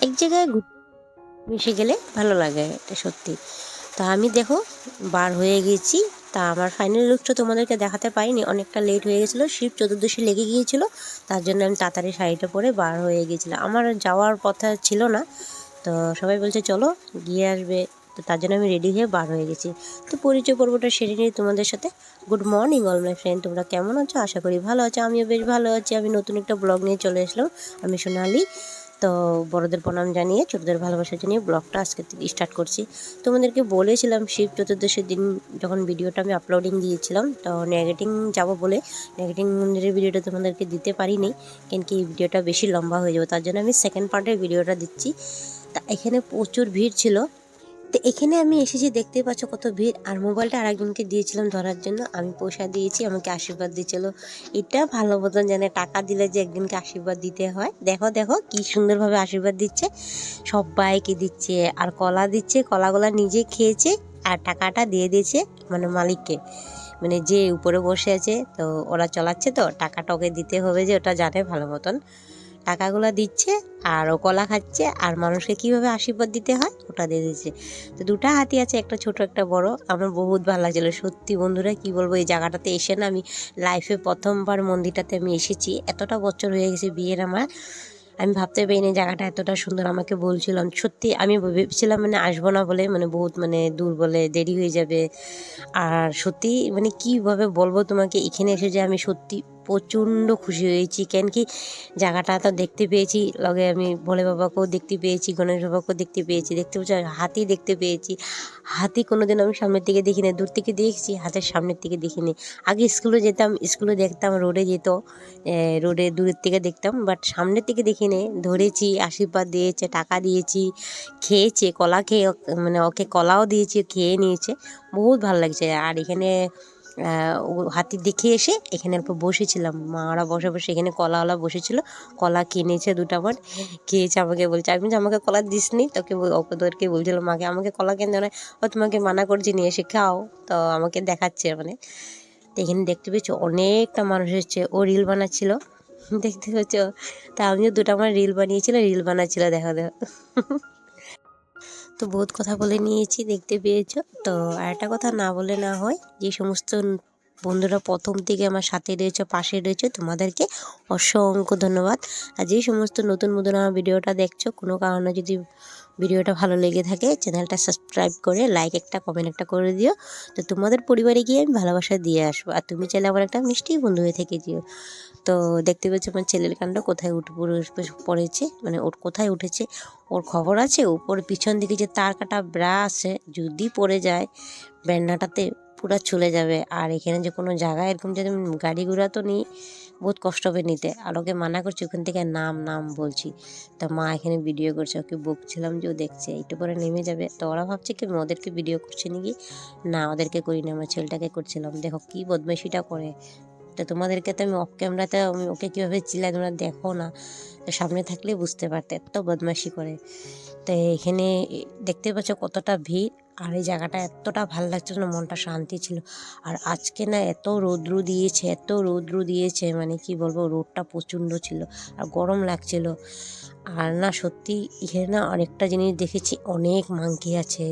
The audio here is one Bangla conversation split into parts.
এক জায়গায় মিশে গেলে ভালো লাগে, এটা সত্যি। তা আমি দেখো বার হয়ে গেছি। তা আমার ফাইনাল লুকটা তোমাদেরকে দেখাতে পারিনি, অনেকটা লেট হয়ে গেছিলো, শিব চতুর্দশী লেগে গিয়েছিলো, তার জন্য আমি তাড়াতাড়ি শাড়িটা পরে বার হয়ে গিয়েছিলাম। আমার যাওয়ার কথা ছিল না, তো সবাই বলছে চলো গিয়ে আসবে, তো তার জন্য আমি রেডি হয়ে বার হয়ে গেছি। তো পরিচয় পর্বটা সেরে নিই তোমাদের সাথে। Good morning all my friend, তোমরা কেমন আছো? আশা করি ভালো আছো, আমিও বেশ ভালো আছি। আমি নতুন একটা ব্লগ নিয়ে চলে আসলাম, আমি সোনালি। তো বড়দের প্রণাম জানিয়ে ছোটদের ভালোবাসা জানিয়ে ব্লগটা আজকে থেকে স্টার্ট করছি। তোমাদেরকে বলেছিলাম শিব চতুর্দশীর দিন যখন ভিডিওটা আমি আপলোডিং দিয়েছিলাম, তো নেগেটিং যাব বলে নেগেটিং মন্দিরের ভিডিওটা তোমাদেরকে দিতে পারিনি, কিন্তু এই ভিডিওটা বেশি লম্বা হয়ে যাবে, তার জন্য আমি সেকেন্ড পার্টের ভিডিওটা দিচ্ছি। তা এখানে প্রচুর ভিড় ছিল। তো এখানে আমি এসেছি, দেখতে পাচ্ছ কত ভিড়। আর মোবাইলটা আরেকজনকে দিয়েছিলাম ধরার জন্য, আমি পয়সা দিয়েছি, আমাকে আশীর্বাদ দিচ্ছিল। এটা ভালো মতন জানে টাকা দিলে যে একজনকে আশীর্বাদ দিতে হয়। দেখো দেখো কি সুন্দরভাবে আশীর্বাদ দিচ্ছে, সবাইকে দিচ্ছে। আর কলা দিচ্ছে, কলাগুলা নিজে খেয়েছে আর টাকাটা দিয়ে দিয়েছে মানে মালিককে, মানে যে উপরে বসে আছে। তো ওরা চালাচ্ছে, তো টাকাটা ওকে দিতে হবে, যে ওটা জানে ভালো মতন। টাকাগুলো দিচ্ছে আর ও কলা খাচ্ছে, আর মানুষকে কীভাবে আশীর্বাদ দিতে হয় ওটা দিয়ে দিচ্ছে। তো দুটো হাতি আছে, একটা ছোট একটা বড়। আমার বহুত ভালো লাগছিলো সত্যি বন্ধুরা, কি বলবো, এই জায়গাটাতে এসে না আমি লাইফে প্রথমবার মন্দিরটাতে আমি এসেছি। এতটা বছর হয়ে গেছে বিয়ের আমার, আমি ভাবতে পারিনি জায়গাটা এতটা সুন্দর। আমাকে বলছিলাম সত্যি, আমি ভেবেছিলাম মানে আসবো না বলে, মানে বহুত মানে দূর বলে দেরি হয়ে যাবে। আর সত্যি মানে কীভাবে বলবো তোমাকে, এখানে এসে যে আমি সত্যি প্রচণ্ড খুশি হয়েছি। কেন কি জায়গাটা তো দেখতে পেয়েছি, লগে আমি ভোলে বাবাকেও দেখতে পেয়েছি, গণেশ বাবাকেও দেখতে পেয়েছি, দেখতে পাচ্ছি হাতি দেখতে পেয়েছি। হাতি কোনোদিন আমি সামনের দিকে দেখিনি, দূর থেকে দেখেছি, হাতের সামনের থেকে দেখিনি। আগে স্কুলে যেতাম, স্কুলে দেখতাম রোডে যেত, রোডে দূরের থেকে দেখতাম, বাট সামনের থেকে দেখিনি। ধরেছি, আশীর্বাদ দিয়েছে, টাকা দিয়েছি, খেয়েছে, কলা খেয়ে মানে ওকে কলাও দিয়েছি, খেয়ে নিয়েছে। বহুত ভালো লাগছে। আর এখানে হাতি দেখে এসে এখানে অল্প বসেছিলাম, মারা বসে বসে এখানে কলাওয়ালা বসেছিল, কলা কিনেছে দুটা বার, খেয়েছে। আমাকে বলছে, আমি যে আমাকে কলা দিস নি, ওদেরকে বলছিলাম মাকে আমাকে কলা কেন দেয় না, ও তোমাকে মানা করছি নিয়ে এসে খাও। তো আমাকে দেখাচ্ছে মানে। তো এখানে দেখতে পেয়েছি অনেকটা মানুষ এসেছে, ও রিল বানাচ্ছিল, দেখতে পাচ্ছ। তা আমিও দুটো আমার রিল বানিয়েছিল, রিল বানাচ্ছিল, দেখো দেখো। তো বহুত কথা বলে নিয়েছি, দেখতে পেয়েছো। তো আর একটা কথা না বলে না হয়, যে সমস্ত বন্ধুরা প্রথম থেকে আমার সাথে রয়েছে, পাশে রয়েছে, তোমাদেরকে অসংখ্য ধন্যবাদ। আর যে সমস্ত নতুন বন্ধুরা আমার ভিডিওটা দেখছো, কোনো কারণে যদি ভিডিওটা ভালো লেগে থাকে, চ্যানেলটা সাবস্ক্রাইব করে লাইক একটা কমেন্ট একটা করে দিও। তো তোমাদের পরিবারে গিয়ে আমি ভালোবাসা দিয়ে আসবো, আর তুমি চাইলে আমার একটা মিষ্টি বন্ধু হয়ে থেকে দিও। তো দেখতে পাচ্ছি আমার ছেলের কাণ্ড, কোথায় পড়েছে, মানে ওর কোথায় উঠেছে ওর খবর আছে। উপর পিছন দিকে যে তার কাটা ব্রা আছে, যদি পড়ে যায় ব্যান্ডাটাতে পুরা চলে যাবে। আর এখানে যে কোনো জায়গায় এরকম যদি গাড়ি ঘোড়া তো নিই, বহুত কষ্ট হবে নিতে। আর ওকে মানা করছি ওখান থেকে নাম নাম বলছি। তা মা এখানে ভিডিও করছে, ওকে বকছিলাম যে ও দেখছে, একটু পরে নেমে যাবে। তো ওরা ভাবছে কি আমি ওদেরকে ভিডিও করছি নাকি, না ওদেরকে করি না, আমার ছেলেটাকে করছিলাম। দেখো কী বদমাইশিটা করে। তো তোমাদেরকে তো আমি অফ ক্যামেরাতে আমি ওকে কীভাবে চিল্লাই তোমরা দেখো না, তো সামনে থাকলে বুঝতে পারতে এত বদমাইশি করে। তো এখানে দেখতে পাচ্ছ কতটা ভিড়, আর এই জায়গাটা এতটা ভালো লাগছিল না, মনটা শান্তি ছিল। আর আজকে না এত রৌদ্র দিয়েছে, এত রৌদ্র দিয়েছে, মানে কি বলবো, রোদটা প্রচণ্ড ছিল আর গরম লাগছিল। আর না সত্যি এখানে না অনেকটা জিনিস দেখেছি, অনেক মাংকি আছে।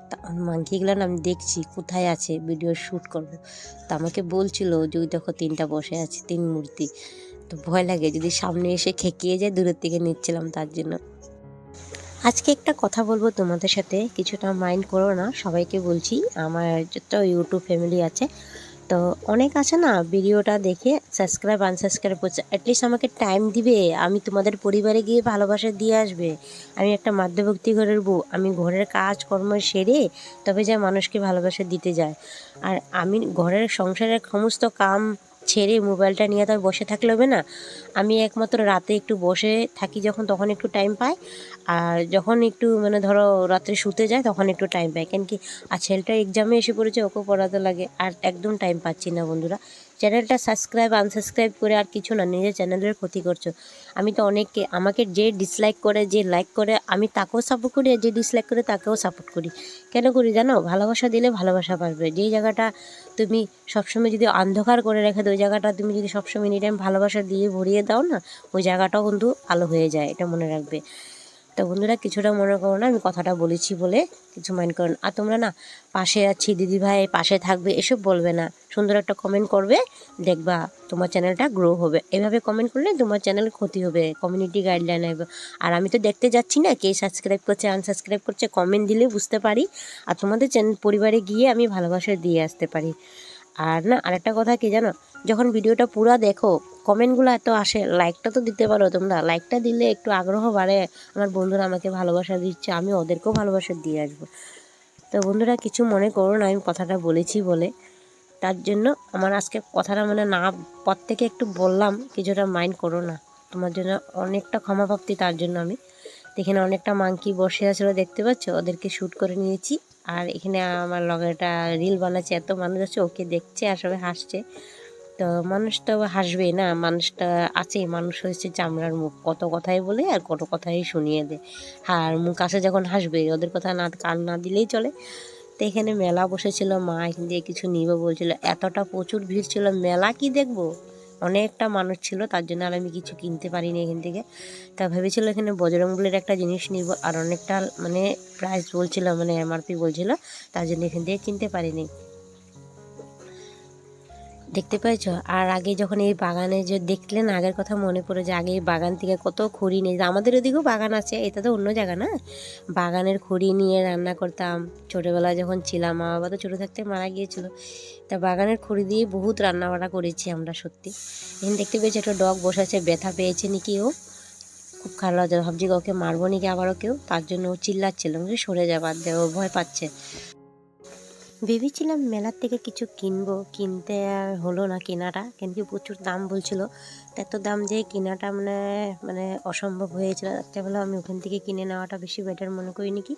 তা মাংকিগুলো না আমি দেখছি কোথায় আছে, ভিডিও শ্যুট করবো। তা আমাকে বলছিল যে ওই দেখো তিনটা বসে আছে, তিন মূর্তি। তো ভয় লাগে যদি সামনে এসে খেকিয়ে যায়, দূরের থেকে নিচ্ছিলাম তার জন্য। আজকে একটা কথা বলবো তোমাদের সাথে, কিছুটা মাইন্ড করো না, সবাইকে বলছি, আমার যত ইউটিউব ফ্যামিলি আছে, তো অনেক আছে না ভিডিওটা দেখে সাবস্ক্রাইব আনসাবস্ক্রাইব করছে, অ্যাটলিস্ট আমাকে টাইম দিবে, আমি তোমাদের পরিবারে গিয়ে ভালোবাসা দিয়ে আসবে। আমি একটা মধ্যবিত্ত ঘরের বউ, আমি ঘরের কাজকর্ম সেরে তবে যা মানুষকে ভালোবাসা দিতে যায়। আর আমি ঘরের সংসারের সমস্ত কাম ছেড়ে মোবাইলটা নিয়ে তো বসে থাকলে হবে না। আমি একমাত্র রাতে একটু বসে থাকি যখন, তখন একটু টাইম পাই। আর যখন একটু মানে ধরো রাত্রে শুতে যায় তখন একটু টাইম পাই, কেন কি আর ছেলেটা এক্সামে এসে পড়েছে, ওকেও পড়াতে লাগে, আর একদম টাইম পাচ্ছি না বন্ধুরা। চ্যানেলটা সাবস্ক্রাইব আনসাবস্ক্রাইব করে আর কিছু না, নিজের চ্যানেলের ক্ষতি করছো। আমি তো অনেককে, আমাকে যে ডিসলাইক করে যে লাইক করে আমি তাকেও সাপোর্ট করি, আর যে ডিসলাইক করে তাকেও সাপোর্ট করি। কেন করি জানো? ভালোবাসা দিলে ভালোবাসা পাবে। যেই জায়গাটা তুমি সবসময় যদি অন্ধকার করে রেখে দাও, ওই জায়গাটা তুমি যদি সবসময় এনি টাইম ভালোবাসা দিয়ে ভরিয়ে দাও না, ওই জায়গাটাও কিন্তু আলো হয়ে যায়, এটা মনে রাখবে। তো বন্ধুরা কিছুটা মনে করো না, আমি কথাটা বলেছি বলে কিছু মাইন্ড করো না। আর তোমরা না পাশে আছি দিদিভাই, পাশে থাকবে এসব বলবে না, সুন্দর একটা কমেন্ট করবে, দেখবা তোমার চ্যানেলটা গ্রো হবে। এভাবে কমেন্ট করলে তোমার চ্যানেল ক্ষতি হবে, কমিউনিটি গাইডলাইন হবে। আর আমি তো দেখতে যাচ্ছি না কে সাবস্ক্রাইব করছে আনসাবস্ক্রাইব করছে, কমেন্ট দিলে বুঝতে পারি। আর তোমাদের চ্যানেল পরিবারে গিয়ে আমি ভালোবাসা দিয়ে আসতে পারি। আর না আরেকটা কথা কি জানো, যখন ভিডিওটা পুরো দেখো কমেন্টগুলো এত আসে, লাইকটা তো দিতে পারো তোমরা। লাইকটা দিলে একটু আগ্রহ বাড়ে, আমার বন্ধুরা আমাকে ভালোবাসা দিচ্ছে, আমি ওদেরকেও ভালোবাসা দিয়ে আসবো। তো বন্ধুরা কিছু মনে করো না, আমি কথাটা বলেছি বলে, তার জন্য আমার আজকে কথাটা মানে না পর থেকে একটু বললাম, কিছুটা মাইন্ড করো না। তোমার জন্য অনেকটা ক্ষমা প্রাপ্তি তার জন্য আমি। এখানে অনেকটা মাংকি বসে আছে দেখতে পাচ্ছ, ওদেরকে শ্যুট করে নিয়েছি। আর এখানে আমার লগে একটা রিল বানাচ্ছে, এত মানুষ আছে ওকে দেখছে আর সবাই হাসছে। তো মানুষ তো হাসবেই না, মানুষটা আছে, মানুষ হয়েছে চামড়ার মুখ, কত কথাই বলে আর কত কথাই শুনিয়ে দেয়। আর মুখ আসে যখন হাসবে, ওদের কথা না কান না দিলেই চলে। তো এখানে মেলা বসেছিল, মা এখান দিয়ে কিছু নিবে বলছিল, এতটা প্রচুর ভিড় ছিল, মেলা কি দেখবো, অনেকটা মানুষ ছিল, তার জন্য আর আমি কিছু কিনতে পারিনি এখান থেকে। তা ভেবেছিল এখানে বজরংবলীর একটা জিনিস নিব, আর অনেকটা মানে প্রাইস বলছিল, মানে এমআরপি বলছিল, তার জন্য এখান থেকে কিনতে পারিনি। দেখতে পেয়েছো? আর আগে যখন এই বাগানে যে দেখলেন, আগের কথা মনে পড়ে যে আগে এই বাগান থেকে কত খড়ি নিয়ে, আমাদের ওদিকেও বাগান আছে, এটা তো অন্য জায়গা না, বাগানের খড়ি নিয়ে রান্না করতাম ছোটোবেলায় যখন ছিলাম। মা বাবা তো ছোটো থাকতে মারা গিয়েছিল, তা বাগানের খড়ি দিয়ে বহুত রান্না বান্না করেছি আমরা সত্যি। এখানে দেখতে পেয়েছি একটা ডগ বসেছে, ব্যথা পেয়েছে নাকি ও, খুব খারাপ লাগছে, ভাবছি ওকে মারবো নাকি আবারও কেউ, তার জন্য ও চিল্লাচ্ছিল সরে যাবার দেয়, ও ভয় পাচ্ছে। ভেবেছিলাম মেলার থেকে কিছু কিনবো, কিনতে আর হলো না কেনাটা, কিন্তু প্রচুর দাম বলছিল। এত দাম দিয়ে কেনাটা মানে মানে অসম্ভব হয়েছিল, তাই বলে আমি ওখান থেকে কিনে নেওয়াটা বেশি বেটার মনে করি নাকি।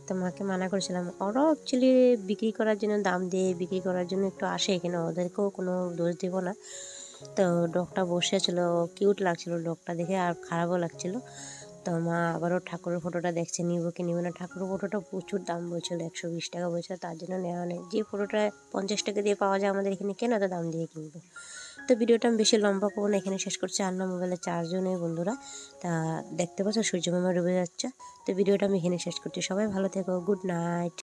তো মাকে মানা করেছিলাম, ওরাও অ্যাকচুয়ালি বিক্রি করার জন্য দাম দিয়ে বিক্রি করার জন্য একটু আসে এখানে, ওদেরকেও কোনো দোষ দেবো না। তো ডগটা বসেছিল, কিউট লাগছিল ডগটা দেখে, আর খারাপও লাগছিল। তো মা আবারও ঠাকুরের ফটোটা দেখছে, নিব কি নিব না। ঠাকুরের ফটোটা প্রচুর দাম বলছিল, 120 টাকা বলছিল, তার জন্য নেওয়া নেই। যে ফটোটা 50 টাকা দিয়ে পাওয়া যায় আমাদের এখানে, কেন এত দাম দিয়ে কিনবো। তো ভিডিওটা আমি বেশি লম্বা করবো না, এখানে শেষ করছি। আর না মোবাইলে চার্জও নেই বন্ধুরা। তা দেখতে পাচ্ছ সূর্য মামা ডুবে যাচ্ছে। তো ভিডিওটা আমি এখানে শেষ করছি, সবাই ভালো থেকো, গুড নাইট।